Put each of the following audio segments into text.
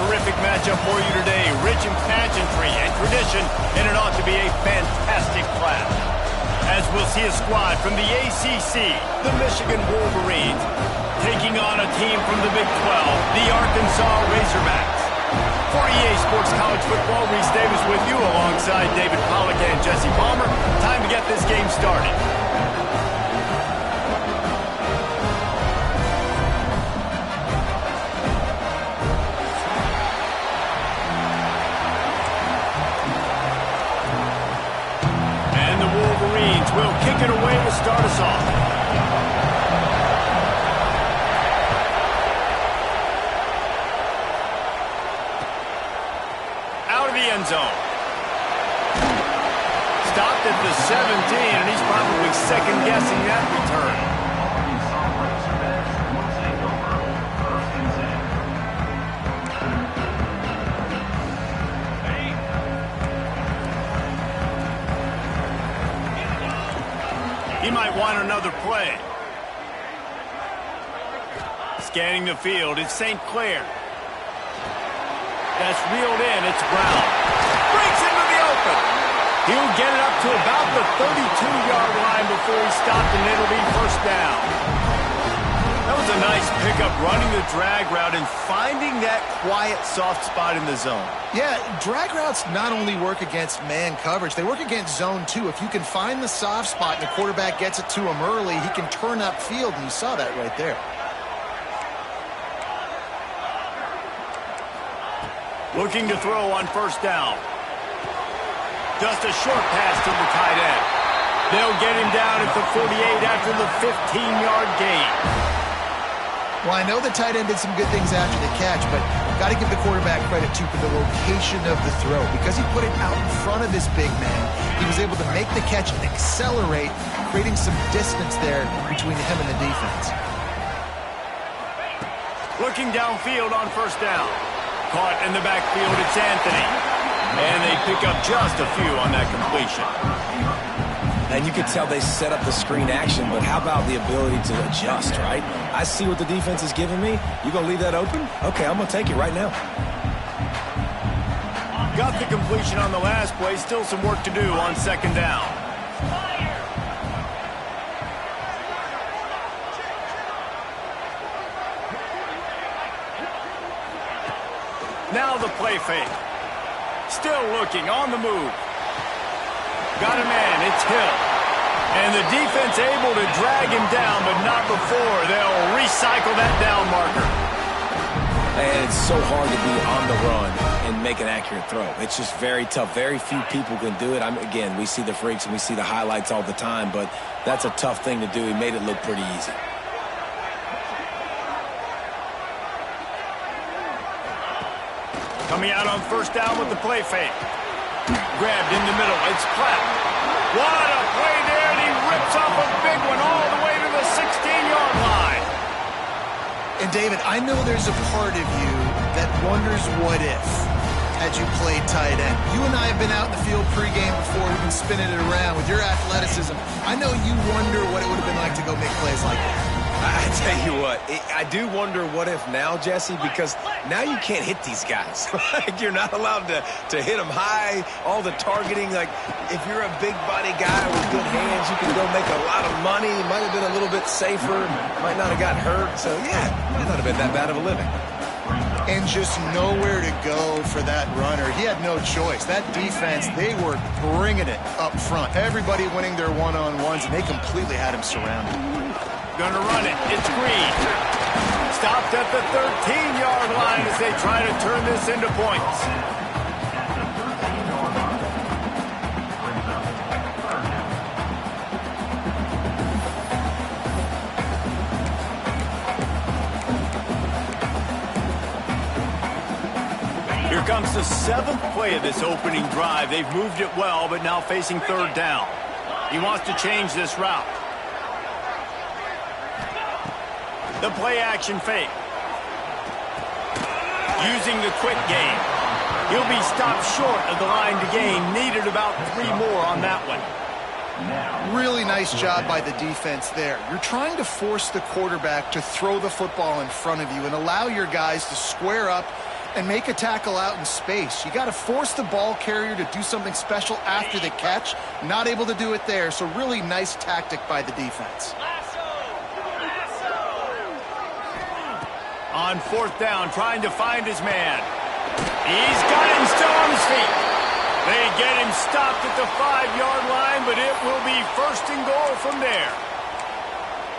terrific matchup for you today. Rich in pageantry and tradition, and it ought to be a fantastic clash. As we'll see a squad from the ACC, the Michigan Wolverines, taking on a team from the Big 12, the Arkansas Razorbacks. For EA Sports College Football, Reese Davis with you alongside David Pollack and Jesse Palmer. Time to get this game started. of the end zone. Stopped at the 17, and he's probably second-guessing that return. He might want another play. Scanning the field, it's St. Clair. That's reeled in, it's Brown. Breaks into the open. He'll get it up to about the 32-yard line before he's stopped, and it'll be first down. That was a nice pickup, running the drag route and finding that quiet, soft spot in the zone. Yeah, drag routes not only work against man coverage, they work against zone too. If you can find the soft spot and the quarterback gets it to him early, he can turn upfield, and you saw that right there. Looking to throw on first down. Just a short pass to the tight end. They'll get him down at the 48 after the 15-yard gain. Well, I know the tight end did some good things after the catch, but got to give the quarterback credit, too, for the location of the throw. Because he put it out in front of his big man, he was able to make the catch and accelerate, creating some distance there between him and the defense. Looking downfield on first down. Caught in the backfield, it's Anthony. And they pick up just a few on that completion. And you could tell they set up the screen action, but how about the ability to adjust, right? I see what the defense is giving me. You going to leave that open? Okay, I'm going to take it right now. Got the completion on the last play. Still some work to do on second down. Now the play fake. Still looking, on the move. Got a man, it's Hill. And the defense able to drag him down, but not before they'll recycle that down marker. And it's so hard to be on the run and make an accurate throw. It's just very tough. Very few people can do it. Again, we see the freaks and we see the highlights all the time, but that's a tough thing to do. He made it look pretty easy. Coming out on first down with the play fake. Grabbed in the middle. It's Platt. What a play there, and he rips off a big one all the way to the 16-yard line. And, David, I know there's a part of you that wonders what if had you played tight end. You and I have been out in the field pregame before. We've been spinning it around with your athleticism. I know you wonder what it would have been like to go make plays like that. I tell you what, I do wonder what if now, Jesse, because now you can't hit these guys. Like, you're not allowed to hit them high, all the targeting. Like, if you're a big body guy with good hands, you can go make a lot of money. Might have been a little bit safer, might not have got hurt. So, yeah, might not have been that bad of a living. And just nowhere to go for that runner. He had no choice. That defense, they were bringing it up front. Everybody winning their one-on-ones, and they completely had him surrounded. Gonna run it. It's Green. Stopped at the 13-yard line as they try to turn this into points. Here comes the seventh play of this opening drive. They've moved it well, but now facing third down. He wants to change this route. The play-action fake. Using the quick game. He'll be stopped short of the line to gain. Needed about 3 more on that one. Really nice job by the defense there. You're trying to force the quarterback to throw the football in front of you and allow your guys to square up and make a tackle out in space. You got to force the ball carrier to do something special after the catch. Not able to do it there, so really nice tactic by the defense. On fourth down, trying to find his man. He's got him still on his feet. They get him stopped at the 5-yard line, but it will be first and goal from there.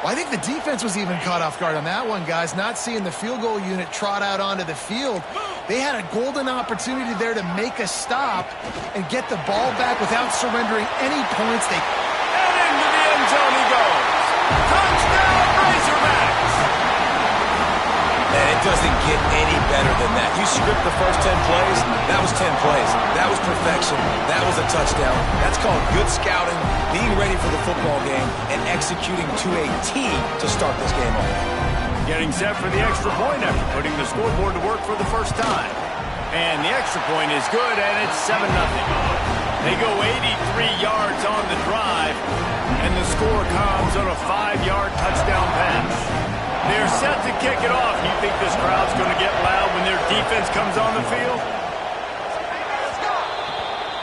Well, I think the defense was even caught off guard on that one, guys. Not seeing the field goal unit trot out onto the field. They had a golden opportunity there to make a stop and get the ball back without surrendering any points. And into the end zone he goes. Touchdown, Razorbacks! Man, it doesn't get any better than that. You script the first 10 plays, that was 10 plays. That was perfection. That was a touchdown. That's called good scouting, being ready for the football game, and executing to a T to start this game off. Getting set for the extra point after putting the scoreboard to work for the first time. And the extra point is good, and it's 7-0. They go 83 yards on the drive, and the score comes on a 5-yard touchdown pass. They're set to kick it off. You think this crowd's going to get loud when their defense comes on the field?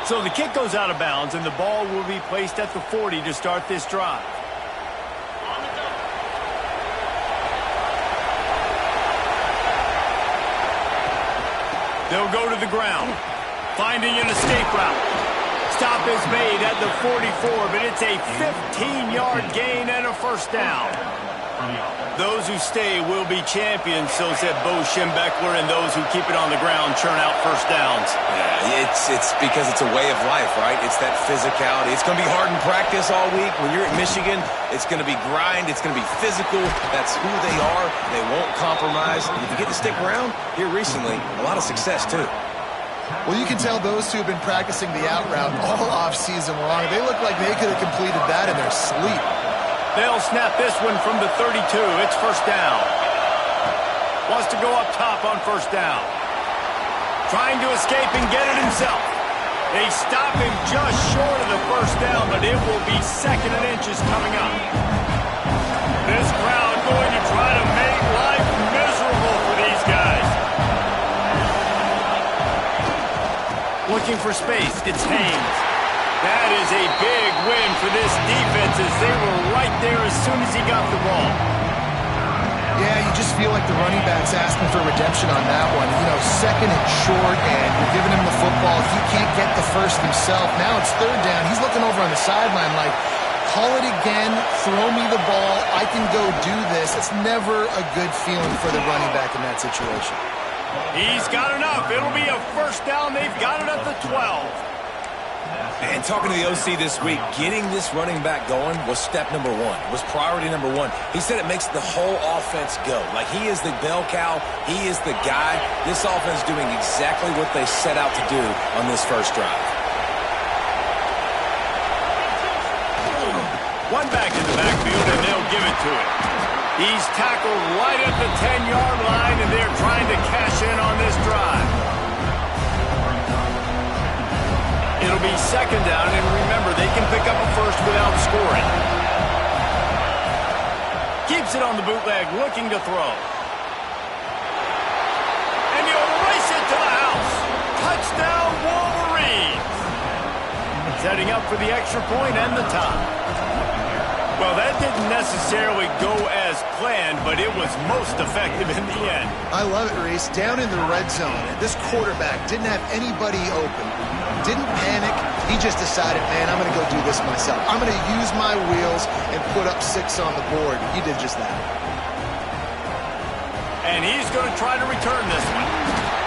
So the kick goes out of bounds, and the ball will be placed at the 40 to start this drive. They'll go to the ground, finding an escape route. Stop is made at the 44, but it's a 15-yard gain and a first down. Those who stay will be champions, so said Bo Schembechler, and those who keep it on the ground churn out first downs. Yeah, it's because it's a way of life, right? It's that physicality. It's going to be hard in practice all week. When you're at Michigan, it's going to be grind. It's going to be physical. That's who they are. They won't compromise. And if you get to stick around here recently, a lot of success, too. Well, you can tell those who have been practicing the out route all offseason long. They look like they could have completed that in their sleep. They'll snap this one from the 32. It's first down. Wants to go up top on first down. Trying to escape and get it himself. They stop him just short of the first down, but it will be 2nd and inches coming up. This crowd going to try to make life miserable for these guys. Looking for space. It's Haynes. That is a big win for this defense as they were right there as soon as he got the ball. Yeah, you just feel like the running back's asking for redemption on that one. You know, 2nd and short, and you're giving him the football. He can't get the first himself. Now it's 3rd down. He's looking over on the sideline like, call it again, throw me the ball, I can go do this. It's never a good feeling for the running back in that situation. He's got enough. It'll be a first down. They've got it at the 12. And talking to the OC this week, getting this running back going was step number 1. It was priority number 1. He said it makes the whole offense go. Like, he is the bell cow. He is the guy. This offense is doing exactly what they set out to do on this first drive. One back in the backfield, and they'll give it to him. He's tackled right at the 10-yard line, and they're trying to cash in on this drive. It'll be 2nd down, and remember, they can pick up a first without scoring. Keeps it on the bootleg, looking to throw. And he'll race it to the house. Touchdown, Wolverines. Setting up for the extra point and the tie. Well, that didn't necessarily go as planned, but it was most effective in the end. I love it, Reese. Down in the red zone, this quarterback didn't have anybody open. Didn't panic. He just decided, man, I'm going to go do this myself. I'm going to use my wheels and put up 6 on the board. He did just that. And he's going to try to return this one.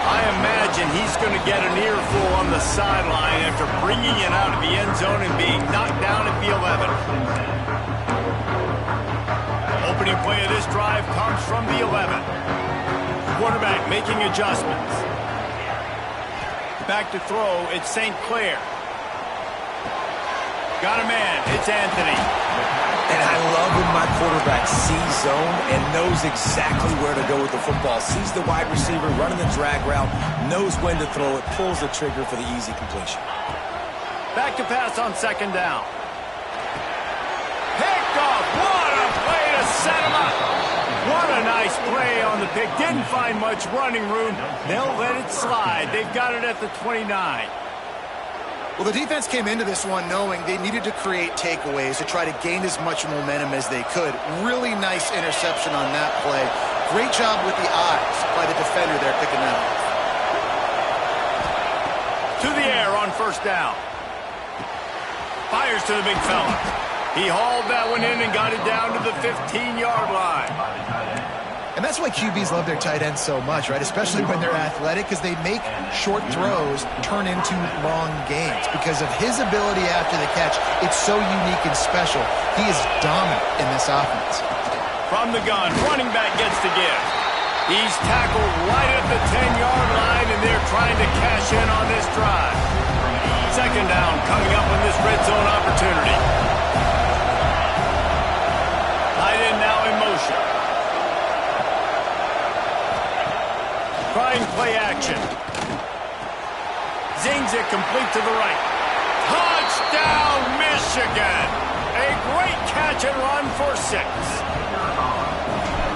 I imagine he's going to get an earful on the sideline after bringing it out of the end zone and being knocked down at the 11. Opening play of this drive comes from the 11. Quarterback making adjustments. Back to throw, it's St. Clair. Got a man, it's Anthony. And I love when my quarterback sees zone and knows exactly where to go with the football. Sees the wide receiver running the drag route, knows when to throw it, pulls the trigger for the easy completion. Back to pass on 2nd down. Picked off, what a play to set him up. What a nice play on the pick. Didn't find much running room. They'll let it slide. They've got it at the 29. Well, the defense came into this one knowing they needed to create takeaways to try to gain as much momentum as they could. Really nice interception on that play. Great job with the eyes by the defender there picking that off. To the air on first down. Fires to the big fella. He hauled that one in and got it down to the 15-yard line. And that's why QBs love their tight ends so much, right? Especially when they're athletic, because they make short throws turn into long gains. Because of his ability after the catch, it's so unique and special. He is dominant in this offense. From the gun, running back gets the give. He's tackled right at the 10-yard line, and they're trying to cash in on this drive. Second down coming up on this red zone opportunity. Tight end now in motion. Trying play action. Zings it complete to the right. Touchdown, Michigan! A great catch and run for 6.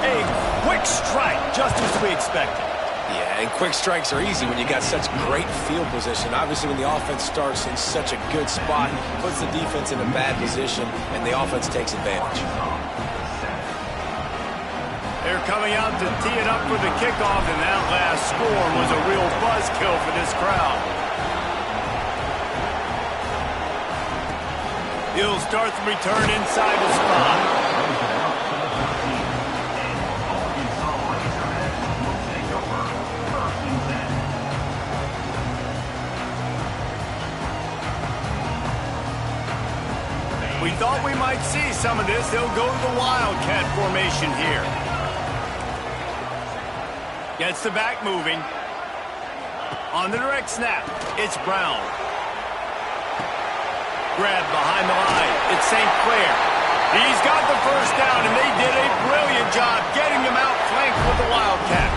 A quick strike, just as we expected. Yeah, and quick strikes are easy when you got such great field position. Obviously, when the offense starts in such a good spot, puts the defense in a bad position, and the offense takes advantage. They're coming out to tee it up for the kickoff, and that last score was a real buzzkill for this crowd. He'll start the return inside the spot. We thought we might see some of this. They'll go to the Wildcat formation here. Gets the back moving. On the direct snap, it's Brown. Grabbed behind the line. It's St. Clair. He's got the first down, and they did a brilliant job getting him out flanked with the Wildcat.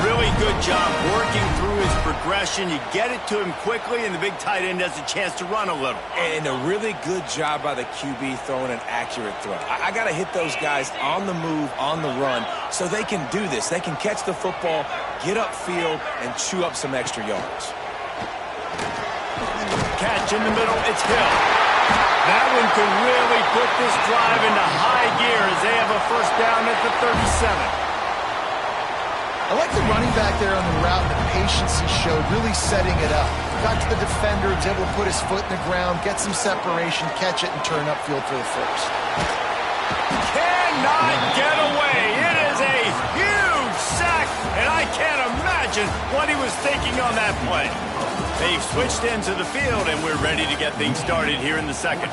Really good job working through his progression. You get it to him quickly, and the big tight end has a chance to run a little. And a really good job by the QB throwing an accurate throw. I got to hit those guys on the move, on the run, so they can do this. They can catch the football, get upfield, and chew up some extra yards. Catch in the middle, it's Hill. That one could really put this drive into high gear as they have a first down at the 37. I like the running back there on the route, the patience he showed, really setting it up. Got to the defender, was able to put his foot in the ground, get some separation, catch it, and turn upfield for the first. Cannot get away. It is a huge sack, and I can't imagine what he was thinking on that play. They've switched into the field, and we're ready to get things started here in the second.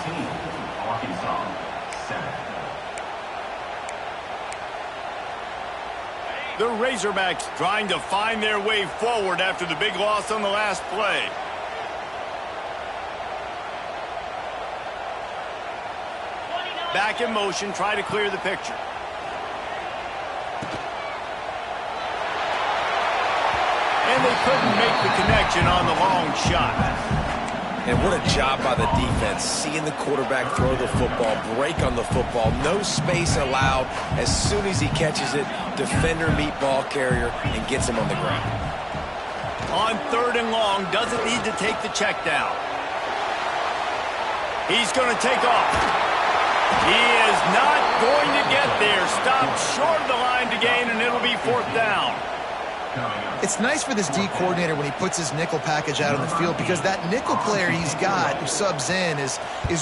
The Razorbacks trying to find their way forward after the big loss on the last play. Back in motion, try to clear the picture. And they couldn't make the connection on the long shot. And what a job by the defense, seeing the quarterback throw the football, break on the football, no space allowed. As soon as he catches it, defender meet ball carrier and gets him on the ground. On 3rd and long, doesn't need to take the check down. He's going to take off. He is not going to get there. Stopped short of the line to gain, and it'll be 4th down. It's nice for this D coordinator when he puts his nickel package out on the field, because that nickel player he's got who subs in is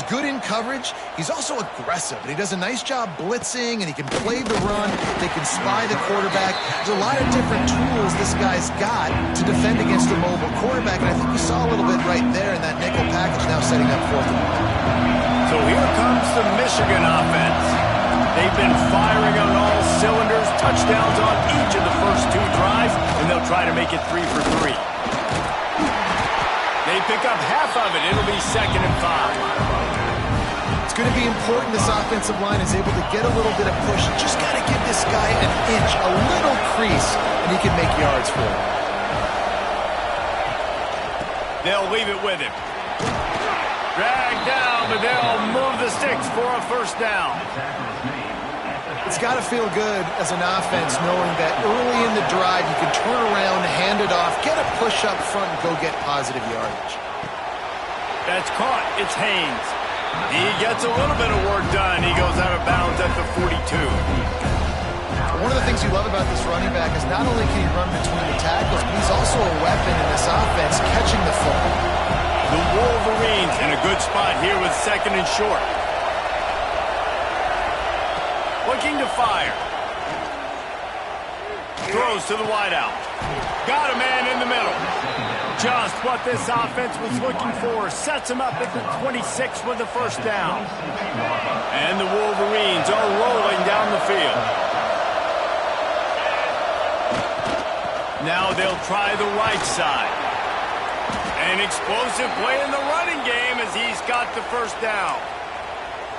good in coverage. He's also aggressive, and he does a nice job blitzing, and he can play the run. They can spy the quarterback. There's a lot of different tools this guy's got to defend against a mobile quarterback, and I think we saw a little bit right there in that nickel package, now setting up 4th and 1. So here comes the Michigan offense. They've been firing on all cylinders, touchdowns on each of the first 2 drives, and they'll try to make it 3 for 3. They pick up half of it. It'll be 2nd and 5. It's going to be important this offensive line is able to get a little bit of push. You just got to give this guy an inch, a little crease, and he can make yards for it. They'll leave it with him. Dragged down, but they'll move the sticks for a first down. It's got to feel good as an offense knowing that early in the drive you can turn around, hand it off, get a push up front, and go get positive yardage. That's caught. It's Haynes. He gets a little bit of work done. He goes out of bounds at the 42. One of the things you love about this running back is not only can he run between the tackles, but he's also a weapon in this offense catching the football. The Wolverines in a good spot here with 2nd and short. Looking to fire. Throws to the wideout. Got a man in the middle. Just what this offense was looking for. Sets him up at the 26 with the first down. And the Wolverines are rolling down the field. Now they'll try the right side. An explosive play in the running game as he's got the first down.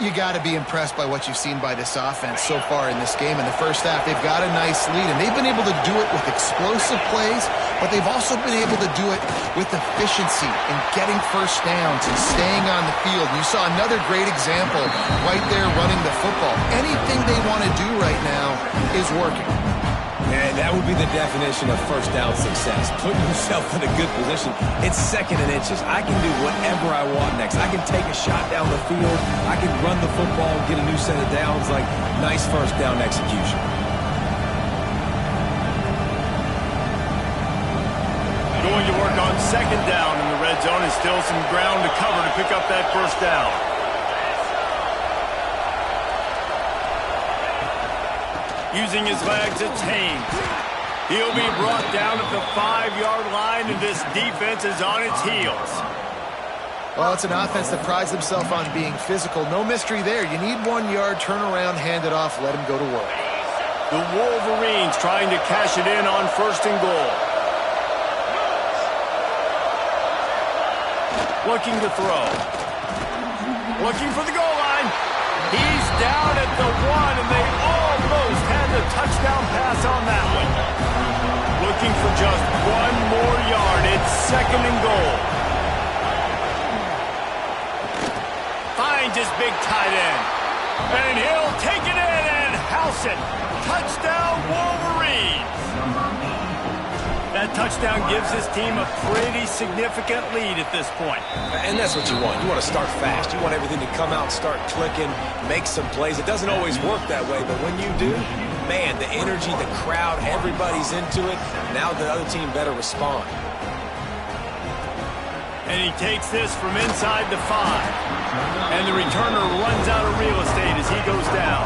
You got to be impressed by what you've seen by this offense so far in this game. In the first half, they've got a nice lead, and they've been able to do it with explosive plays, but they've also been able to do it with efficiency and getting first downs and staying on the field. And you saw another great example right there running the football. Anything they want to do right now is working. And that would be the definition of first down success. Putting yourself in a good position. It's second and inches. I can do whatever I want next. I can take a shot down the field. I can run the football, get a new set of downs. Like, nice first down execution. Going to work on second down in the red zone, and still some ground to cover to pick up that first down. Using his legs, it's Haynes. He'll be brought down at the 5-yard line, and this defense is on its heels. Well, it's an offense that prides themselves on being physical. No mystery there. You need 1 yard, turn around, hand it off, let him go to work. The Wolverines trying to cash it in on first and goal. Looking to throw. Looking for the goal line. He's down at the 1, and they almost had the touchdown pass on that one. Looking for just 1 more yard. It's second and goal. Finds his big tight end. And he'll take it in and house it. Touchdown, Wolverines. That touchdown gives his team a pretty significant lead at this point. And that's what you want. You want to start fast. You want everything to come out, start clicking, make some plays. It doesn't always work that way, but when you do, man, the energy, the crowd, everybody's into it. Now the other team better respond. And he takes this from inside the 5. And the returner runs out of real estate as he goes down.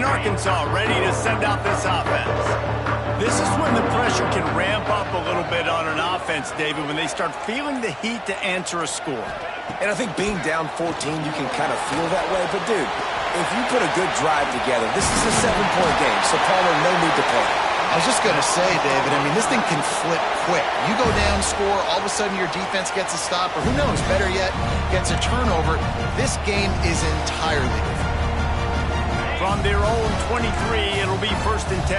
Arkansas ready to send out this offense. This is when the pressure can ramp up a little bit on an offense, David, when they start feeling the heat to answer a score. And I think being down 14, you can kind of feel that way. But, dude, if you put a good drive together, this is a 7-point game, so Palmer, no need to play. I was just going to say, David, I mean, this thing can flip quick. You go down, score, all of a sudden your defense gets a stop, or who knows, better yet, gets a turnover. This game is entirely different. From their own 23, it'll be first and 10.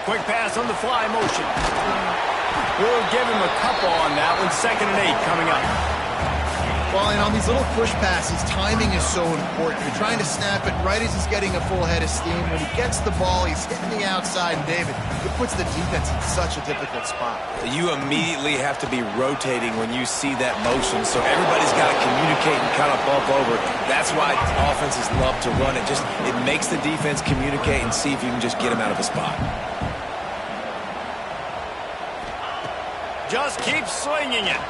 Quick pass on the fly motion. We'll give him a couple on that one. Second and 8 coming up. Well, and on these little push passes, timing is so important. You're trying to snap it right as he's getting a full head of steam. When he gets the ball, he's hitting the outside, and David, it puts the defense in such a difficult spot. You immediately have to be rotating when you see that motion, so everybody's got to communicate and kind of bump over. That's why offenses love to run it. It makes the defense communicate and see if you can just get him out of a spot. Just keep slinging it.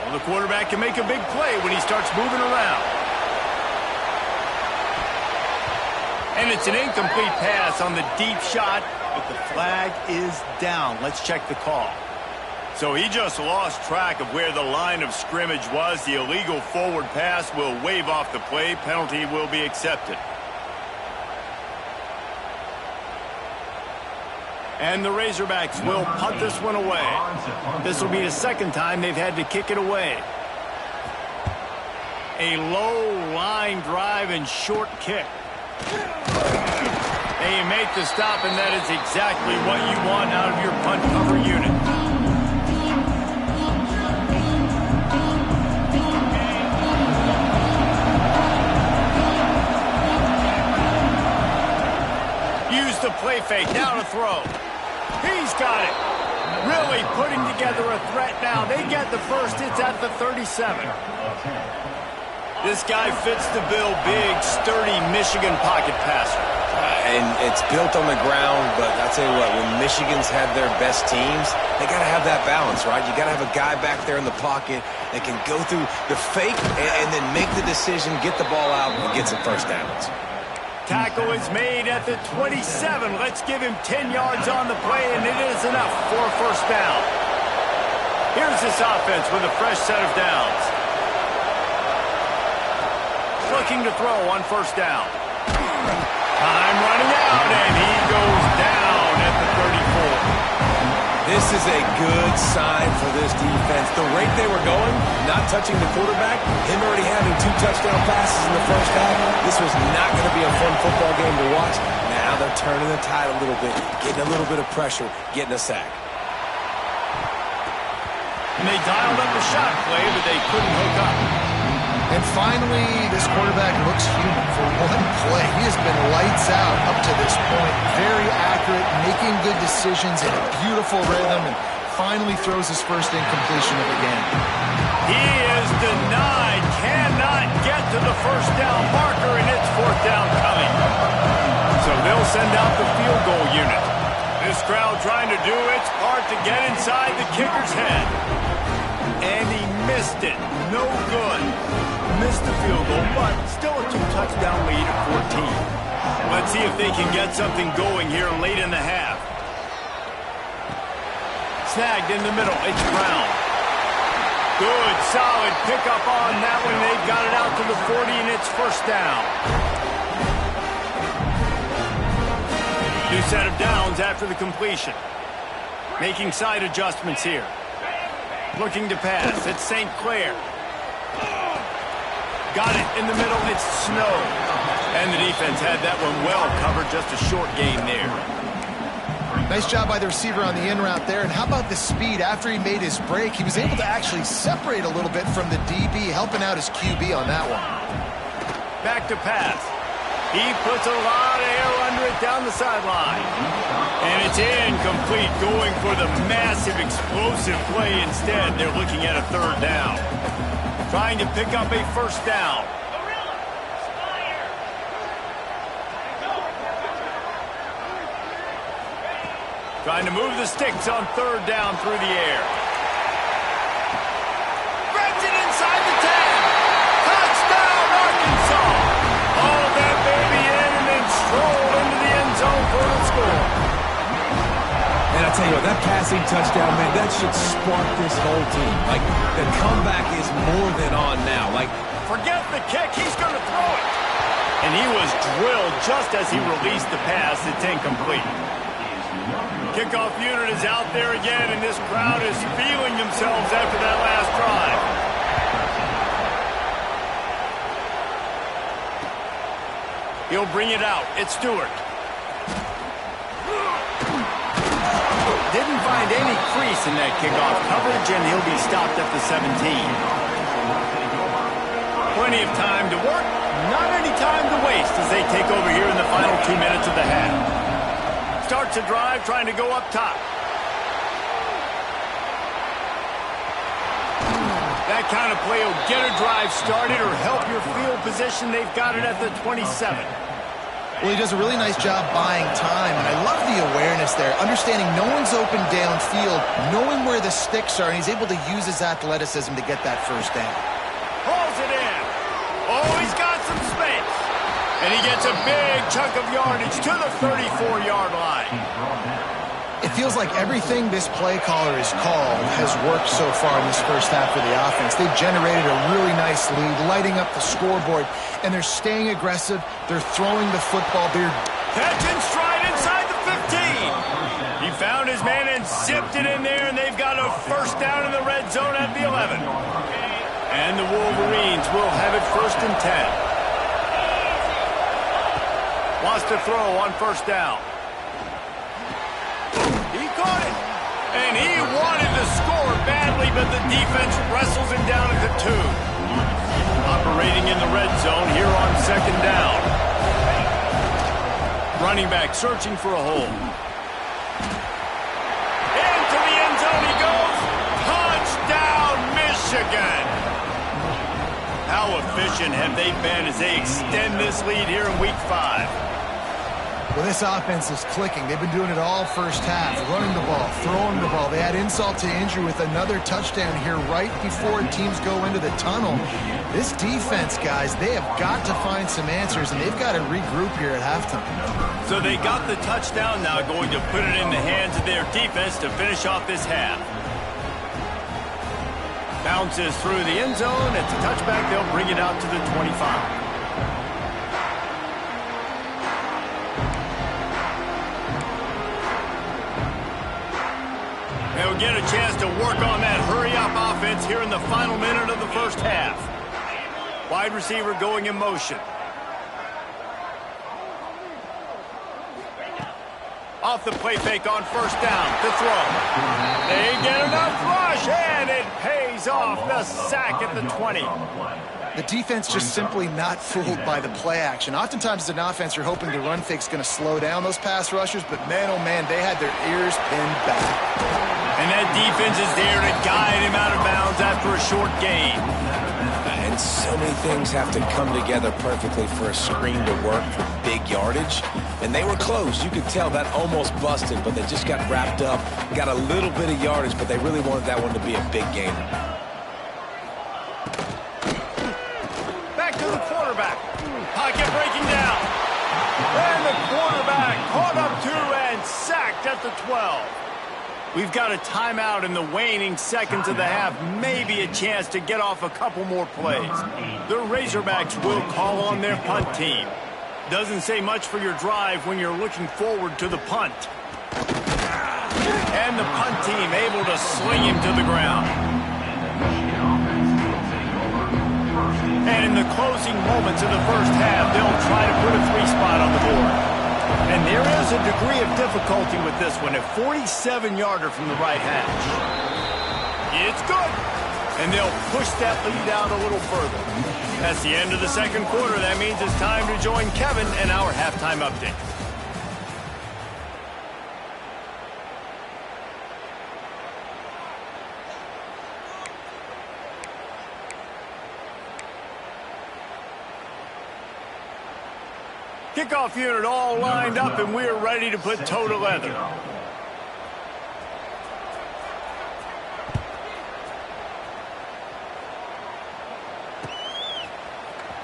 Well, the quarterback can make a big play when he starts moving around. And it's an incomplete pass on the deep shot, but the flag is down. Let's check the call. So he just lost track of where the line of scrimmage was. The illegal forward pass will wave off the play. Penalty will be accepted. And the Razorbacks will punt this one away. This will be the second time they've had to kick it away. A low line drive and short kick. They make the stop, and that is exactly what you want out of your punt cover unit. Use the play fake, now to throw. He's got it. Really putting together a threat now. They get the first. It's at the 37. This guy fits the bill. Big, sturdy Michigan pocket passer. And it's built on the ground, but I'll tell you what, when Michigan's had their best teams, they got to have that balance, right? You got to have a guy back there in the pocket that can go through the fake and then make the decision, get the ball out, and get some first downs. Tackle is made at the 27. Let's give him 10 yards on the play, and it is enough for a first down. Here's this offense with a fresh set of downs. Looking to throw on first down. Time running out, and he goes down at the 34. This is a good sign for this defense. The rate they were going, not touching the quarterback, him already having 2 touchdown passes in the first half, this was not going to be a fun football game to watch. Now they're turning the tide a little bit, getting a little bit of pressure, getting a sack. And they dialed up the shot play, but they couldn't hook up. And finally, this quarterback looks human for one play. He has been lights out up to this point. Very accurate, making good decisions in a beautiful rhythm, and finally throws his first incompletion of the game. He is denied, cannot get to the first down marker, and it's fourth down coming. So they'll send out the field goal unit. This crowd trying to do its part to get inside the kicker's head. And he missed it. No good. Missed the field goal, but still a 2-touchdown lead at 14. Let's see if they can get something going here late in the half. Snagged in the middle. It's Brown. Good, solid pickup on that one. They've got it out to the 40, and it's first down. New set of downs after the completion. Making side adjustments here. Looking to pass. It's St. Clair. Got it in the middle. It's Snow. And the defense had that one well covered. Just a short gain there. Nice job by the receiver on the in route there. And how about the speed? After he made his break, he was able to actually separate a little bit from the DB, helping out his QB on that one. Back to pass. He puts a lot of air under it down the sideline. And it's incomplete, going for the massive explosive play instead. They're looking at a third down. Trying to pick up a first down. Trying to move the sticks on third down through the air. Grabs it inside the 10. Touchdown, Arkansas. All that baby in and then stroll into the end zone for the score. And I tell you what, that passing touchdown, man, that should spark this whole team. Like, the comeback is more than on now. Like, forget the kick, he's going to throw it. And he was drilled just as he released the pass. It's incomplete. Kickoff unit is out there again, and this crowd is feeling themselves after that last drive. He'll bring it out. It's Stewart. Didn't find any crease in that kickoff coverage, and he'll be stopped at the 17. Plenty of time to work, not any time to waste as they take over here in the final 2 minutes of the half. Starts a drive trying to go up top. That kind of play will get a drive started or help your field position. They've got it at the 27. Well, he does a really nice job buying time, and I love the awareness there, understanding no one's open downfield, knowing where the sticks are, and he's able to use his athleticism to get that first down. Pulls it in. Oh, he's got some space. And he gets a big chunk of yardage to the 34-yard line. It feels like everything this play caller has called has worked so far in this first half of the offense. They've generated a really nice lead, lighting up the scoreboard, and they're staying aggressive. They're throwing the football. They're catching stride inside the 15. He found his man and zipped it in there, and they've got a first down in the red zone at the 11. And the Wolverines will have it 1st and 10. Wants to throw on first down. He caught it. And he wanted to score badly, but the defense wrestles him down at the 2. Operating in the red zone here on 2nd down. Running back searching for a hole. Into the end zone he goes. Touchdown, Michigan. How efficient have they been as they extend this lead here in Week 5? Well, this offense is clicking. They've been doing it all first half, running the ball, throwing the ball. They had insult to injury with another touchdown here right before teams go into the tunnel. This defense, guys, they have got to find some answers, and they've got to regroup here at halftime. So they got the touchdown, now going to put it in the hands of their defense to finish off this half. Bounces through the end zone. It's a touchback. They'll bring it out to the 25. They'll get a chance to work on that hurry-up offense here in the final minute of the first half. Wide receiver going in motion. Off the play fake on first down to throw. They get enough rush, and it pays off the sack at the 20. The defense just simply not fooled by the play action. Oftentimes as an offense, you're hoping the run fake's going to slow down those pass rushers, but man, oh man, they had their ears pinned back. And that defense is there to guide him out of bounds after a short gain. And so many things have to come together perfectly for a screen to work for big yardage. And they were close. You could tell that almost busted, but they just got wrapped up, got a little bit of yardage, but they really wanted that one to be a big game. Back to the quarterback. Pocket breaking down. And the quarterback caught up to and sacked at the 12. We've got a timeout in the waning seconds of the half, maybe a chance to get off a couple more plays. The Razorbacks will call on their punt team. Doesn't say much for your drive when you're looking forward to the punt. And the punt team able to sling him to the ground. And in the closing moments of the first half, they'll try to put a 3-spot on the board. And there is a degree of difficulty with this one, a 47-yarder from the right hash. It's good. And they'll push that lead out a little further. That's the end of the second quarter. That means it's time to join Kevin and our halftime update. Kickoff unit all lined up, and we're ready to put toe to leather.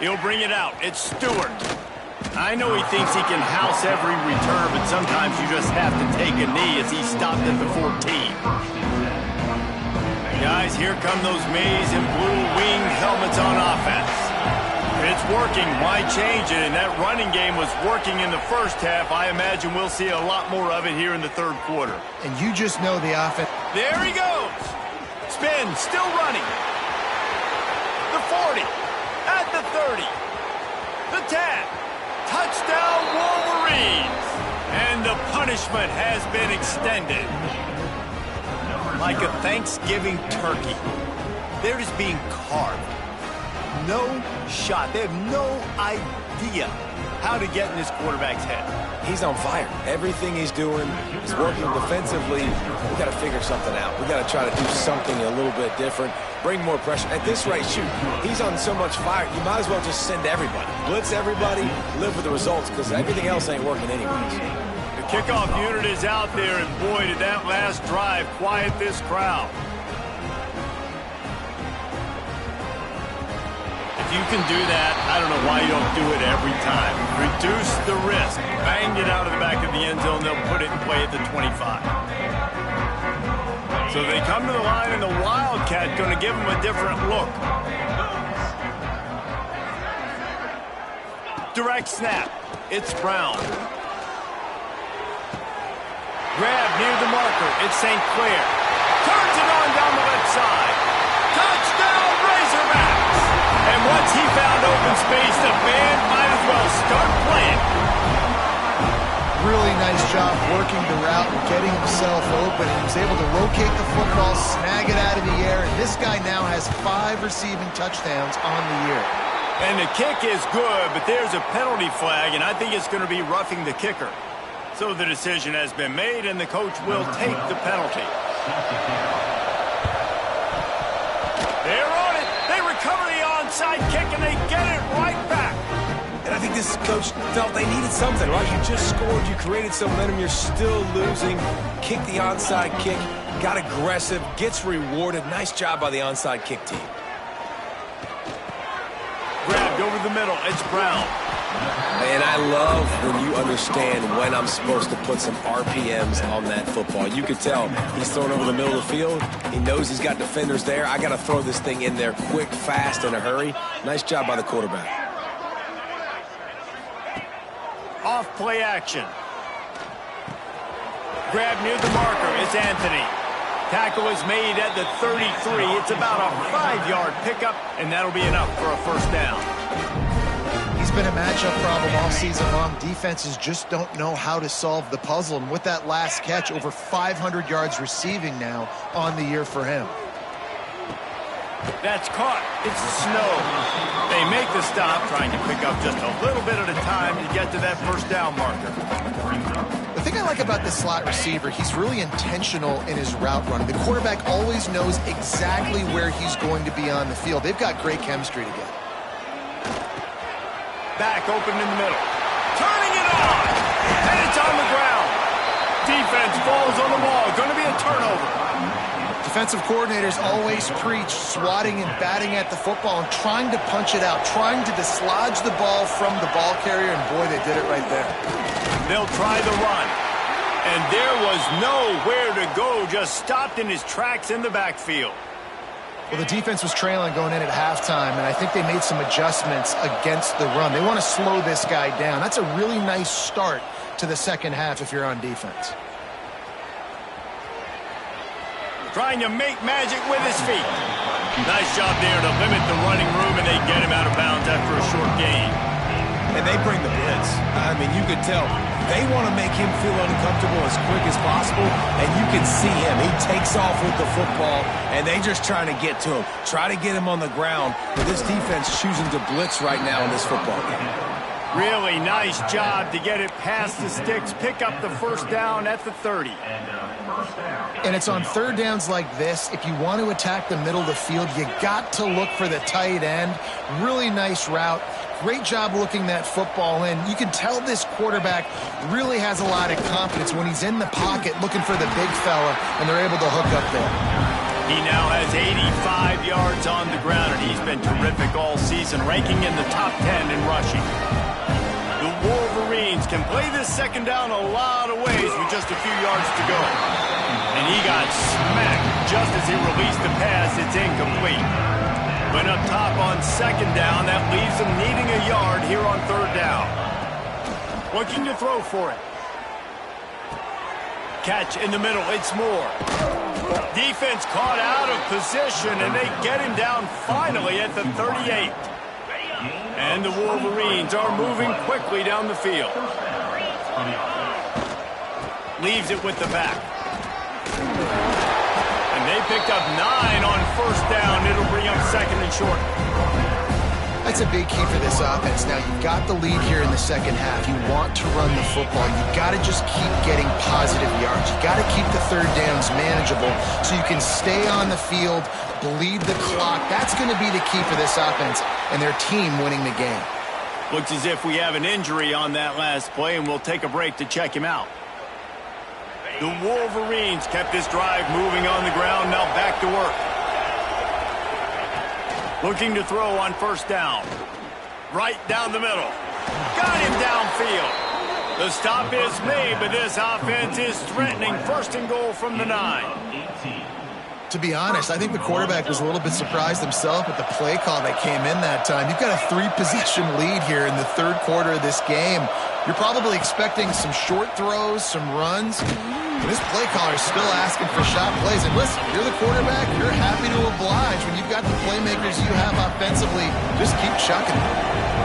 He'll bring it out. It's Stewart. I know he thinks he can house every return, but sometimes you just have to take a knee as he stopped at the 14. Guys, here come those maize and blue winged helmets on offense. It's working. Why change it? And that running game was working in the first half. I imagine we'll see a lot more of it here in the third quarter. And you just know the offense. There he goes. Spin, still running. The 40, at the 30, the 10. Touchdown, Wolverines. And the punishment has been extended. Like a Thanksgiving turkey. They're just being carved. No shot. They have no idea how to get in this quarterback's head. He's on fire. Everything he's doing is working defensively. We got to figure something out. We got to try to do something a little bit different, bring more pressure. At this rate, shoot, he's on so much fire, you might as well just send everybody. Blitz everybody, live with the results, because everything else ain't working anyways. The kickoff unit is out there, and boy, did that last drive quiet this crowd. If you can do that, I don't know why you don't do it every time. Reduce the risk. Bang it out of the back of the end zone. They'll put it in play at the 25. So they come to the line, and the Wildcat going to give them a different look. Direct snap. It's Brown. Grab near the marker. It's St. Clair. Turns it on down the left side. Touchdown, Razorbacks! And once he found open space, the band might as well start playing. Really nice job working the route and getting himself open. He was able to locate the football, snag it out of the air, and this guy now has 5 receiving touchdowns on the year. And the kick is good, but there's a penalty flag, and I think it's going to be roughing the kicker. So the decision has been made, and the coach will take the penalty. They're on it. They recover the onside kick, and they get it right back. And I think this coach felt they needed something, right? You just scored, you created some momentum, you're still losing. Kick the onside kick, got aggressive, gets rewarded. Nice job by the onside kick team. Grabbed over the middle, it's Brown. And I love when you understand when I'm supposed to put some RPMs on that football. You could tell he's throwing over the middle of the field. He knows he's got defenders there. I got to throw this thing in there quick, fast, in a hurry. Nice job by the quarterback. Off play action. Grab near the marker, it's Anthony. Tackle is made at the 33. It's about a 5-yard pickup, and that'll be enough for a first down. He's been a matchup problem all season long. Defenses just don't know how to solve the puzzle. And with that last catch, over 500 yards receiving now on the year for him. That's caught. It's Snow. They make the stop, trying to pick up just a little bit at a time to get to that first down marker. The thing I like about this slot receiver, he's really intentional in his route running. The quarterback always knows exactly where he's going to be on the field. They've got great chemistry together. Back open in the middle. Turning it on. And it's on the ground. Defense falls on the ball. Going to be a turnover. Defensive coordinators always preach swatting and batting at the football and trying to punch it out, trying to dislodge the ball from the ball carrier, and boy, they did it right there. They'll try the run. And there was nowhere to go, just stopped in his tracks in the backfield. Well, the defense was trailing going in at halftime, and I think they made some adjustments against the run. They want to slow this guy down. That's a really nice start to the second half if you're on defense. Trying to make magic with his feet. Nice job there to limit the running room, and they get him out of bounds after a short gain. And they bring the blitz. I mean, you could tell they want to make him feel uncomfortable as quick as possible, and you can see him. He takes off with the football, and they just trying to get to him, try to get him on the ground. But this defense choosing to blitz right now in this football game. Really nice job to get it past the sticks, pick up the first down at the 30. And it's on third downs like this, if you want to attack the middle of the field, you got to look for the tight end. Really nice route. Great job looking that football in. You can tell this quarterback really has a lot of confidence when he's in the pocket looking for the big fella, and they're able to hook up there. He now has 85 yards on the ground, and he's been terrific all season, ranking in the top 10 in rushing. The Wolverines can play this second down a lot of ways with just a few yards to go. And he got smacked just as he released the pass. It's incomplete. Went up top on second down. That leaves him needing a yard here on third down. Looking to throw for it. Catch in the middle. It's Moore. Defense caught out of position, and they get him down finally at the 38. And the Wolverines are moving quickly down the field. Leaves it with the back. And they picked up 9 on first down. It'll bring up second and short. That's a big key for this offense. Now, you've got the lead here in the second half. You want to run the football. You've got to just keep getting positive yards. You've got to keep the third downs manageable so you can stay on the field, bleed the clock. That's going to be the key for this offense and their team winning the game. Looks as if we have an injury on that last play, and we'll take a break to check him out. The Wolverines kept this drive moving on the ground. Now back to work. Looking to throw on first down. Right down the middle. Got him downfield. The stop is made, but this offense is threatening first and goal from the 9. To be honest, I think the quarterback was a little bit surprised himself at the play call that came in that time. You've got a 3-possession lead here in the third quarter of this game. You're probably expecting some short throws, some runs. This play caller is still asking for shot plays. And listen, you're the quarterback. You're happy to oblige. When you've got the playmakers you have offensively, just keep chucking it.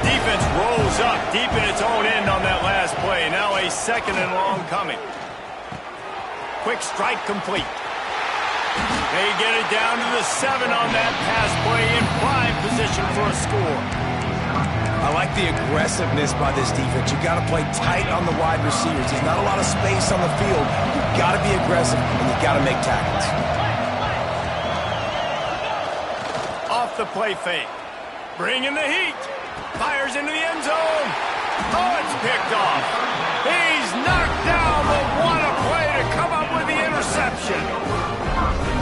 Defense rolls up deep in its own end on that last play. Now a second and long coming. Quick strike complete. They get it down to the 7 on that pass play in prime position for a score. I like the aggressiveness by this defense. You got to play tight on the wide receivers. There's not a lot of space on the field. You've got to be aggressive, and you've got to make tackles. Off the play fake. Bringing the heat. Fires into the end zone. Oh, it's picked off. He's knocked down, but what a play to come up with the interception.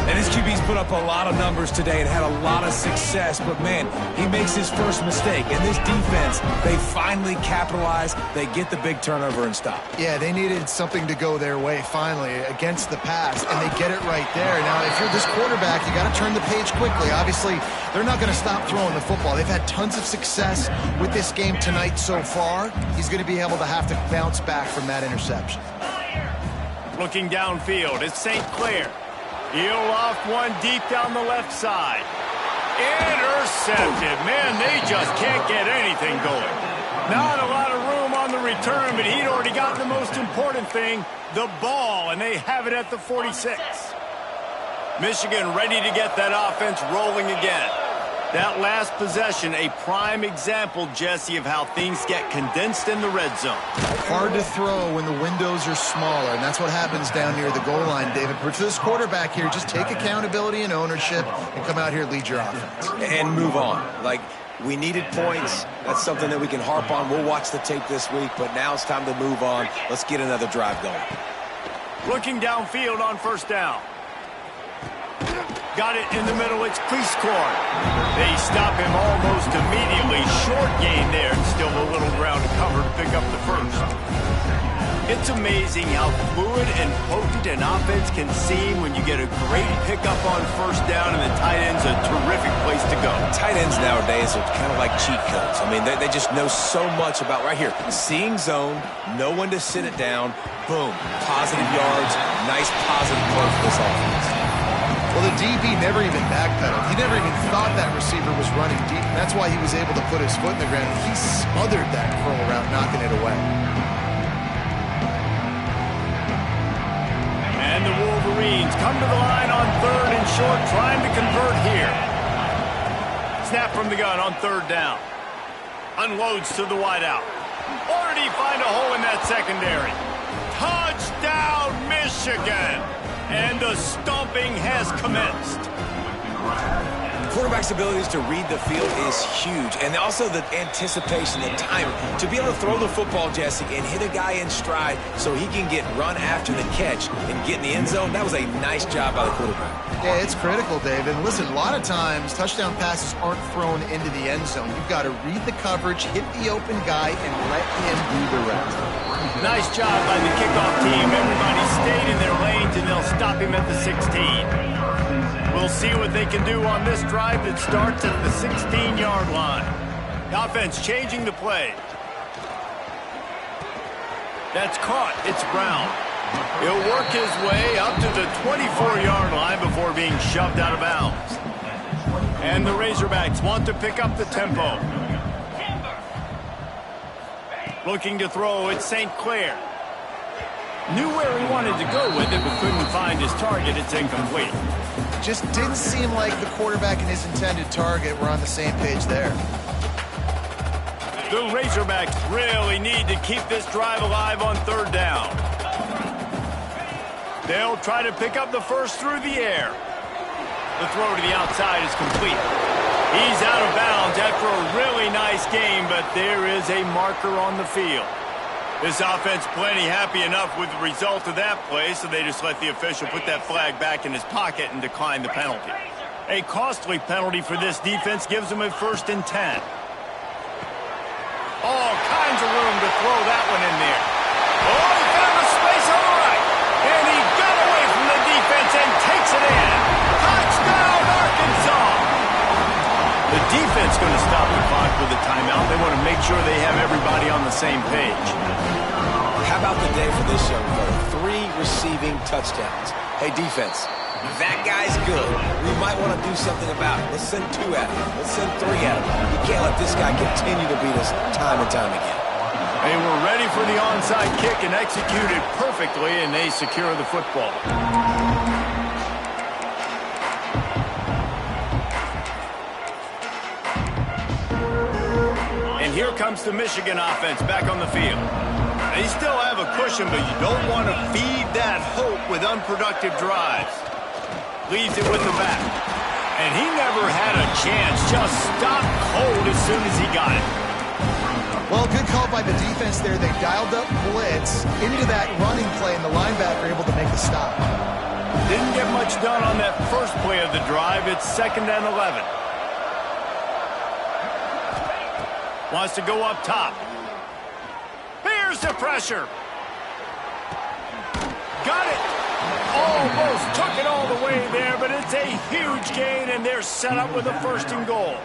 And his QB's put up a lot of numbers today and had a lot of success, but man, he makes his first mistake. And this defense, they finally capitalize. They get the big turnover and stop. Yeah, they needed something to go their way finally against the pass, and they get it right there. Now, if you're this quarterback, you got to turn the page quickly. Obviously, they're not going to stop throwing the football. They've had tons of success with this game tonight so far. He's going to be able to have to bounce back from that interception. Looking downfield, it's St. Clair. He'll loft one deep down the left side. Intercepted. Man, they just can't get anything going. Not a lot of room on the return, but he'd already got the most important thing, the ball, and they have it at the 46. Michigan ready to get that offense rolling again. That last possession, a prime example, Jesse, of how things get condensed in the red zone. Hard to throw when the windows are smaller, and that's what happens down near the goal line, David. But for this quarterback here, just take accountability and ownership and come out here and lead your offense. And move on. Like, we needed points. That's something that we can harp on. We'll watch the tape this week, but now it's time to move on. Let's get another drive going. Looking downfield on first down. Got it in the middle. It's Cleescorn. They stop him almost immediately. Short gain there. Still a little ground to cover to pick up the first. It's amazing how fluid and potent an offense can seem when you get a great pickup on first down, and the tight end's a terrific place to go. Tight ends nowadays are kind of like cheat codes. I mean, they just know so much about right here. Seeing zone, know when to sit it down, boom, positive yards, nice positive play for this offense. Well, the DB never even backpedaled. He never even thought that receiver was running deep, and that's why he was able to put his foot in the ground. He smothered that curl around, knocking it away. And the Wolverines come to the line on third and short, trying to convert here. Snap from the gun on third down. Unloads to the wideout. Or did he find a hole in that secondary? Touchdown, Michigan! And the stomping has commenced. Quarterback's abilities to read the field is huge, and also the anticipation, the timing. To be able to throw the football, Jesse, and hit a guy in stride so he can get run after the catch and get in the end zone, that was a nice job by the quarterback. Yeah, it's critical, David. Listen, a lot of times touchdown passes aren't thrown into the end zone. You've got to read the coverage, hit the open guy, and let him do the rest. Nice job by the kickoff team. Everybody stayed in their lanes, and they'll stop him at the 16. We'll see what they can do on this drive that starts at the 16-yard line. Offense changing the play. That's caught. It's Brown. He'll work his way up to the 24-yard line before being shoved out of bounds. And the Razorbacks want to pick up the tempo. Looking to throw, it's St. Clair. Knew where he wanted to go with it, but couldn't find his target. It's incomplete. Just didn't seem like the quarterback and his intended target were on the same page there. The Razorbacks really need to keep this drive alive on third down. They'll try to pick up the first through the air. The throw to the outside is complete. He's out of bounds after a really nice game, but there is a marker on the field. This offense plenty happy enough with the result of that play, so they just let the official put that flag back in his pocket and decline the penalty. A costly penalty for this defense gives them a 1st and 10. All kinds of room to throw that one in there. Oh, he found the space on the right. And he got away from the defense and takes it in. Touchdown, Arkansas! The defense going to stop the clock with a timeout. They want to make sure they have everybody on the same page. How about the day for this young fella? 3 receiving touchdowns. Hey, defense, that guy's good. We might want to do something about it. Let's send 2 at him. Let's send 3 at him. We can't let this guy continue to beat us time and time again. They were ready for the onside kick and executed perfectly, and they secure the football. And here comes the Michigan offense back on the field. They still have a cushion, but you don't want to feed that hope with unproductive drives. Leaves it with the back. And he never had a chance. Just stopped cold as soon as he got it. Well, good call by the defense there. They dialed up blitz into that running play, and the linebacker able to make the stop. Didn't get much done on that first play of the drive. It's 2nd and 11. Wants to go up top. Here's the pressure. Got it. Almost took it all the way there, but it's a huge gain, and they're set up with a 1st and goal.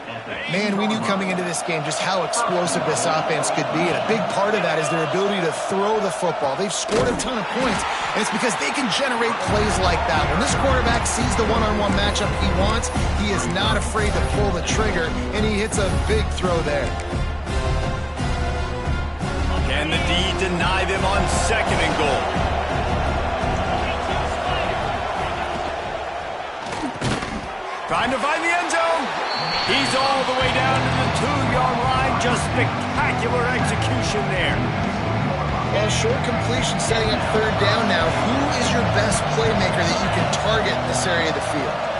Man, we knew coming into this game just how explosive this offense could be, and a big part of that is their ability to throw the football. They've scored a ton of points, and it's because they can generate plays like that. When this quarterback sees the one-on-one matchup he wants, he is not afraid to pull the trigger, and he hits a big throw there. Can the D deny them on 2nd and goal? Trying to find the end zone. He's all the way down to the 2-yard line. Just spectacular execution there. Well, short completion setting up 3rd down now. Who is your best playmaker that you can target in this area of the field?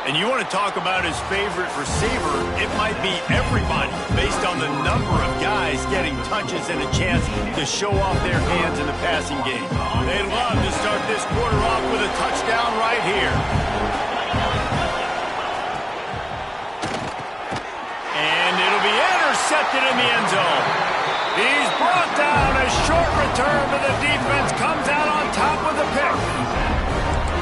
And you want to talk about his favorite receiver, it might be everybody based on the number of guys getting touches and a chance to show off their hands in the passing game. They'd love to start this quarter off with a touchdown right here. And it'll be intercepted in the end zone. He's brought down. A short return, but the defense comes out on top with a pick.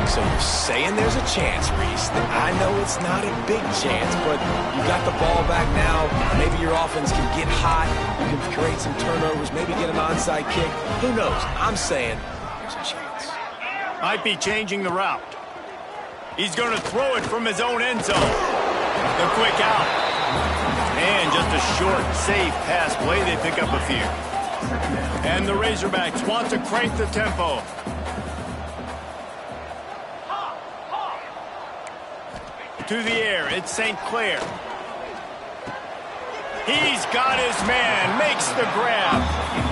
So you're saying there's a chance, Reese. I know it's not a big chance, but you got the ball back now. Maybe your offense can get hot. You can create some turnovers, maybe get an onside kick. Who knows? I'm saying there's a chance. Might be changing the route. He's going to throw it from his own end zone. The quick out. And just a short, safe pass play. They pick up a few. And the Razorbacks want to crank the tempo. To the air, it's St. Clair. He's got his man, makes the grab.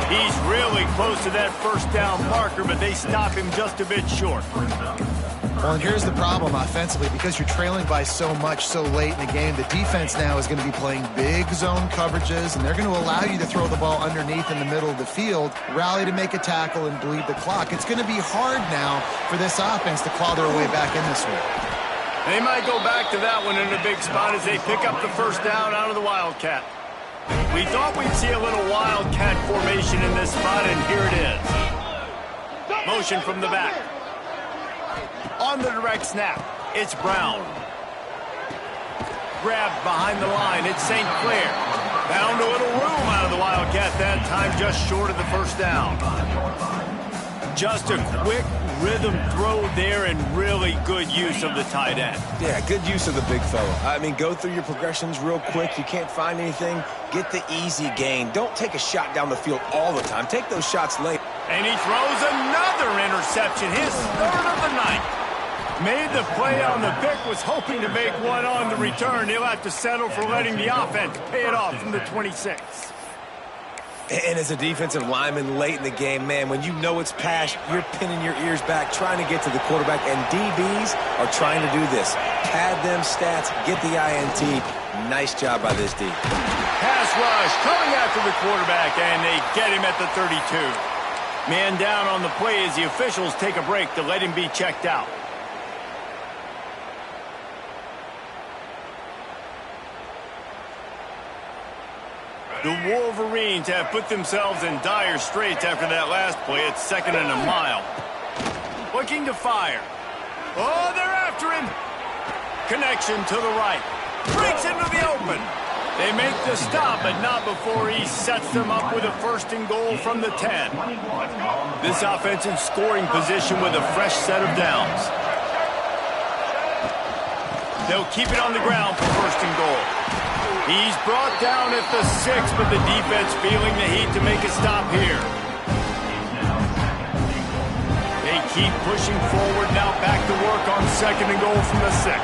He's really close to that 1st down marker, but they stop him just a bit short. Well, and here's the problem offensively. Because you're trailing by so much so late in the game, the defense now is going to be playing big zone coverages, and they're going to allow you to throw the ball underneath in the middle of the field, rally to make a tackle, and bleed the clock. It's going to be hard now for this offense to claw their way back in this one. They might go back to that one in a big spot as they pick up the 1st down out of the Wildcat. We thought we'd see a little Wildcat formation in this spot, and here it is. Motion from the back. On the direct snap, it's Brown. Grabbed behind the line, it's St. Clair. Found a little room out of the Wildcat that time, just short of the 1st down. Just a quick rhythm throw there and really good use of the tight end. Yeah, good use of the big fella. I mean, go through your progressions real quick. You can't find anything. Get the easy gain. Don't take a shot down the field all the time. Take those shots late. And he throws another interception, his 3rd of the night. Made the play on the pick, was hoping to make one on the return. He'll have to settle for letting the offense pay it off from the 26. And as a defensive lineman late in the game, man, when you know it's past, you're pinning your ears back, trying to get to the quarterback, and DBs are trying to do this. Pad them stats, get the INT. Nice job by this D. Pass rush coming after the quarterback, and they get him at the 32. Man down on the play as the officials take a break to let him be checked out. The Wolverines have put themselves in dire straits after that last play. It's 2nd and a mile. Looking to fire. Oh, they're after him. Connection to the right. Breaks into the open. They make the stop, but not before he sets them up with a 1st and goal from the 10. This offense in scoring position with a fresh set of downs. They'll keep it on the ground for 1st and goal. He's brought down at the 6, but the defense feeling the heat to make a stop here. They keep pushing forward, now back to work on 2nd and goal from the 6.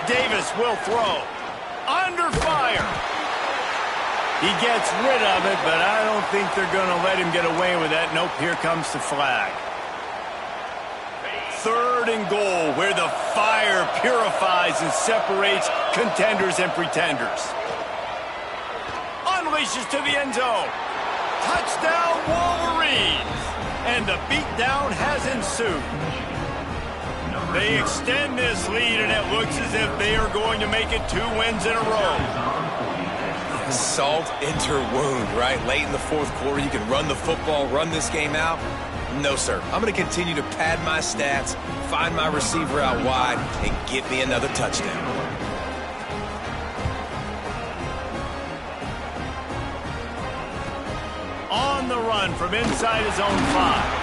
Davis will throw. Under fire. He gets rid of it, but I don't think they're going to let him get away with that. Nope, here comes the flag. 3rd and goal, where the fire purifies and separates contenders and pretenders. Unleashes to the end zone. Touchdown, Wolverines! And the beatdown has ensued. They extend this lead, and it looks as if they are going to make it 2 wins in a row. Salt into wound, right? Late in the 4th quarter, you can run the football, run this game out. No, sir. I'm going to continue to pad my stats, find my receiver out wide, and get me another touchdown. On the run from inside his own 5.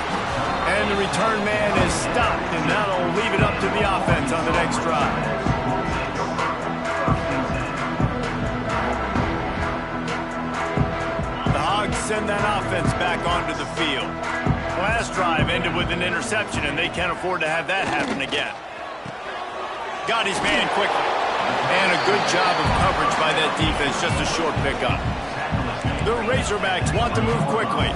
And the return man is stopped, and that'll leave it up to the offense on the next drive. The Hogs send that offense back onto the field. Last drive ended with an interception, and they can't afford to have that happen again. Got his man quickly. And a good job of coverage by that defense, just a short pickup. The Razorbacks want to move quickly.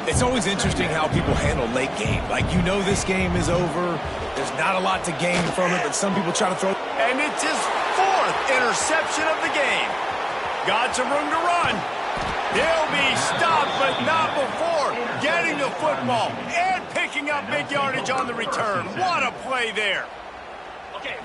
It's always interesting how people handle late game. Like, you know this game is over. There's not a lot to gain from it, but some people try to throw. And it's his 4th interception of the game. Got some room to run. He'll be stopped, but not before getting the football and picking up big yardage on the return. What a play there.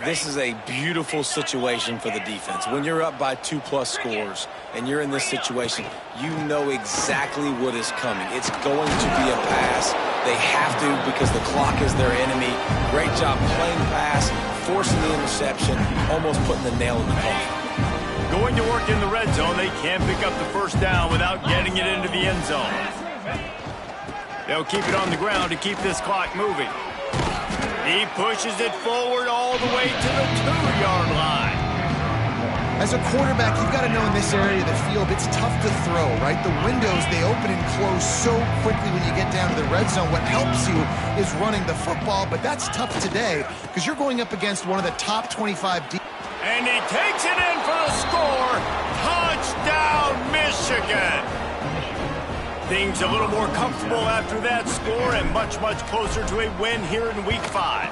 This is a beautiful situation for the defense. When you're up by 2+ scores and you're in this situation, you know exactly what is coming. It's going to be a pass. They have to because the clock is their enemy. Great job playing pass, forcing the interception, almost putting the nail in the coffin. Going to work in the red zone, they can't pick up the 1st down without getting it into the end zone. They'll keep it on the ground to keep this clock moving. He pushes it forward all the way to the 2-yard line. As a quarterback, you've got to know in this area of the field, it's tough to throw, right? The windows, they open and close so quickly when you get down to the red zone. What helps you is running the football, but that's tough today because you're going up against one of the top 25 And he takes it in for the score. Touchdown, Michigan. Things a little more comfortable after that score and much, much closer to a win here in Week 5.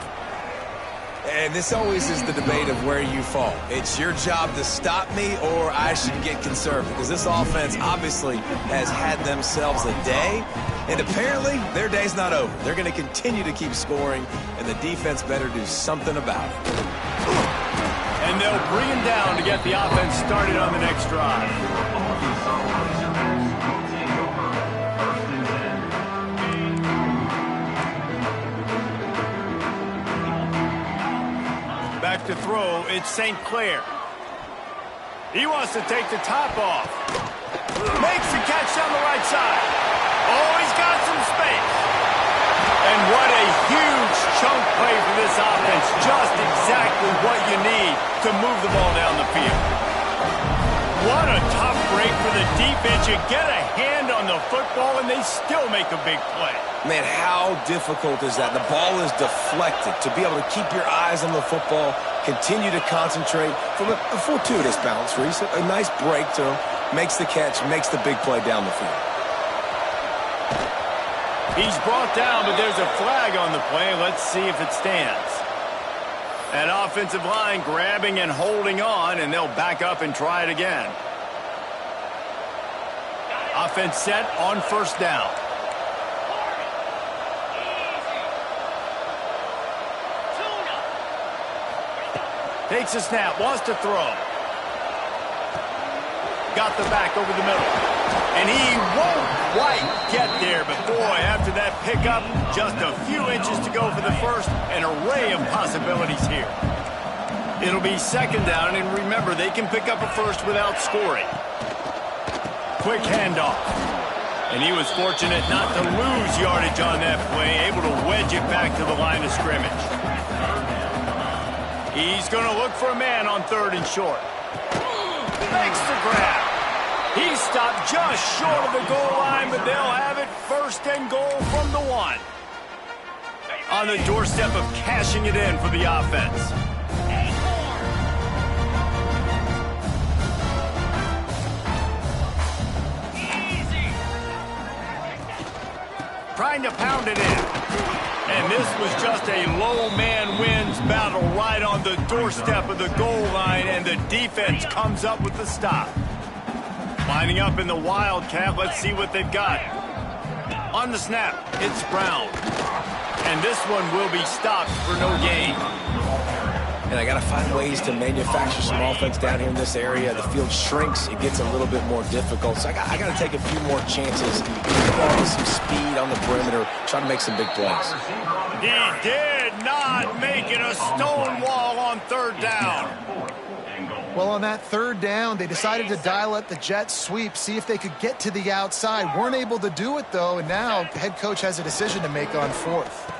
And this always is the debate of where you fall. It's your job to stop me or I should get conservative because this offense obviously has had themselves a day. And apparently their day's not over. They're going to continue to keep scoring, and the defense better do something about it. And they'll bring him down to get the offense started on the next drive. Back to throw, it's St. Clair. He wants to take the top off. Makes the catch down the right side. Oh, he's got some space. And what a huge chunk play for this offense. Just exactly what you need to move the ball down the field. What a tough break for the defense. You get a hand on the football and they still make a big play. Man, how difficult is that? The ball is deflected. To be able to keep your eyes on the football, continue to concentrate from a fortuitous bounce, Reese. A nice break to him, makes the catch, makes the big play down the field. He's brought down, but there's a flag on the play. Let's see if it stands. That offensive line grabbing and holding on, and they'll back up and try it again. Offense set on first down. Takes a snap, wants to throw. Got the back over the middle. And he won't quite get there, but boy, after that pickup, just a few inches to go for the first. An array of possibilities here. It'll be second down, and remember, they can pick up a first without scoring. Quick handoff. And he was fortunate not to lose yardage on that play, able to wedge it back to the line of scrimmage. He's going to look for a man on third and short. Makes the grab. He stopped just short of the goal line, but they'll have it first and goal from the 1. On the doorstep of cashing it in for the offense. trying to pound it in. And this was just a low man wins battle right on the doorstep of the goal line, and the defense comes up with the stop. Lining up in the Wildcat, let's see what they've got. On the snap, it's Brown. And this one will be stopped for no gain. And I got to find ways to manufacture some offense down here in this area. The field shrinks. It gets a little bit more difficult. So I got to take a few more chances. Get the ball with some speed on the perimeter. Try to make some big plays. He did not make it a stone wall on third down. Well, on that third down, they decided to dial up the jet sweep, see if they could get to the outside. Weren't able to do it, though, and now the head coach has a decision to make on fourth.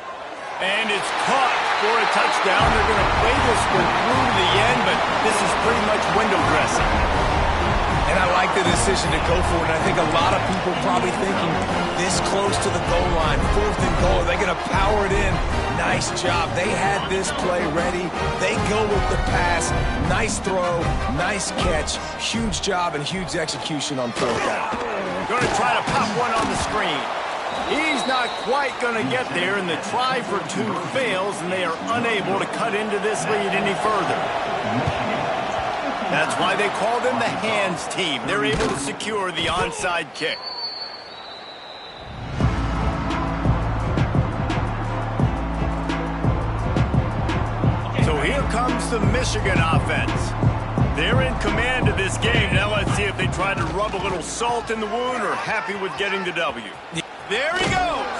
And it's caught for a touchdown. They're going to play this one through to the end, but this is pretty much window dressing. And I like the decision to go for it. And I think a lot of people probably thinking this close to the goal line, 4th and goal, are they going to power it in? Nice job. They had this play ready. They go with the pass. Nice throw, nice catch. Huge job and huge execution on 4th down. Going to try to pop one on the screen. He's not quite going to get there, and the try for 2 fails, and they are unable to cut into this lead any further. That's why they call them the hands team. They're able to secure the onside kick. So here comes the Michigan offense. They're in command of this game. Now let's see if they try to rub a little salt in the wound or happy with getting the W. There he goes.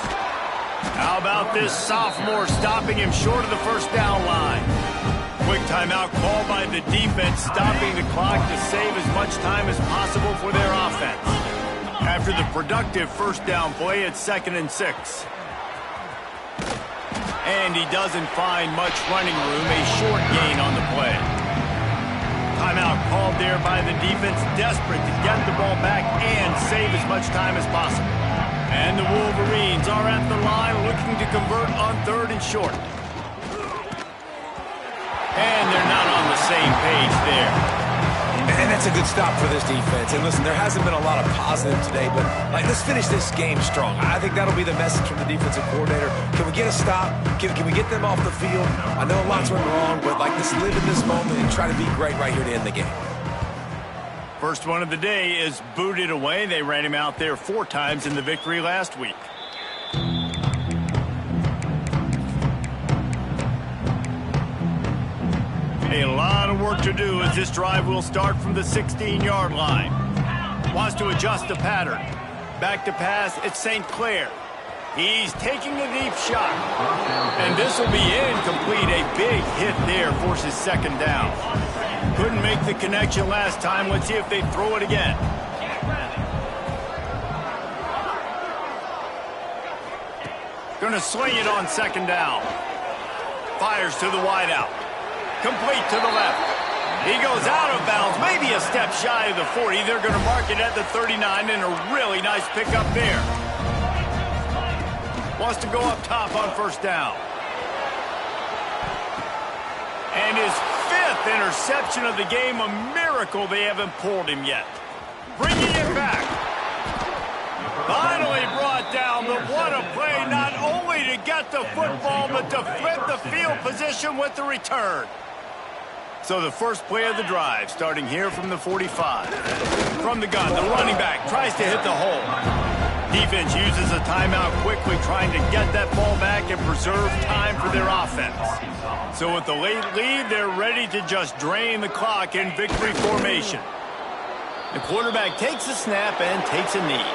How about this sophomore stopping him short of the first down line? Quick timeout called by the defense, stopping the clock to save as much time as possible for their offense. After the productive first down play, it's 2nd and 6. And he doesn't find much running room, a short gain on the play. Timeout called there by the defense, desperate to get the ball back and save as much time as possible. And the Wolverines are at the line looking to convert on 3rd and short. And they're not on the same page there. And that's a good stop for this defense. And listen, there hasn't been a lot of positive today, but let's finish this game strong. I think that'll be the message from the defensive coordinator. Can we get a stop? Can we get them off the field? I know lots went wrong, but let's live in this moment and try to be great right here to end the game. First one of the day is booted away. They ran him out there 4 times in the victory last week. A lot of work to do as this drive will start from the 16-yard line. Wants to adjust the pattern. Back to pass, it's St. Clair. He's taking a deep shot. And this will be incomplete. A big hit there forces 2nd down. Couldn't make the connection last time. Let's see if they throw it again. Going to sling it on 2nd down. Fires to the wideout. Complete to the left. He goes out of bounds, maybe a step shy of the 40. They're going to mark it at the 39, and a really nice pickup there. Wants to go up top on 1st down. And his 5th interception of the game, a miracle they haven't pulled him yet. Bringing it back. Finally brought down, but what a play, not only to get the football, but to flip the field position with the return. So the first play of the drive, starting here from the 45. From the gun, the running back tries to hit the hole. Defense uses a timeout quickly, trying to get that ball back and preserve time for their offense. So with the late lead, they're ready to just drain the clock in victory formation. The quarterback takes a snap and takes a knee.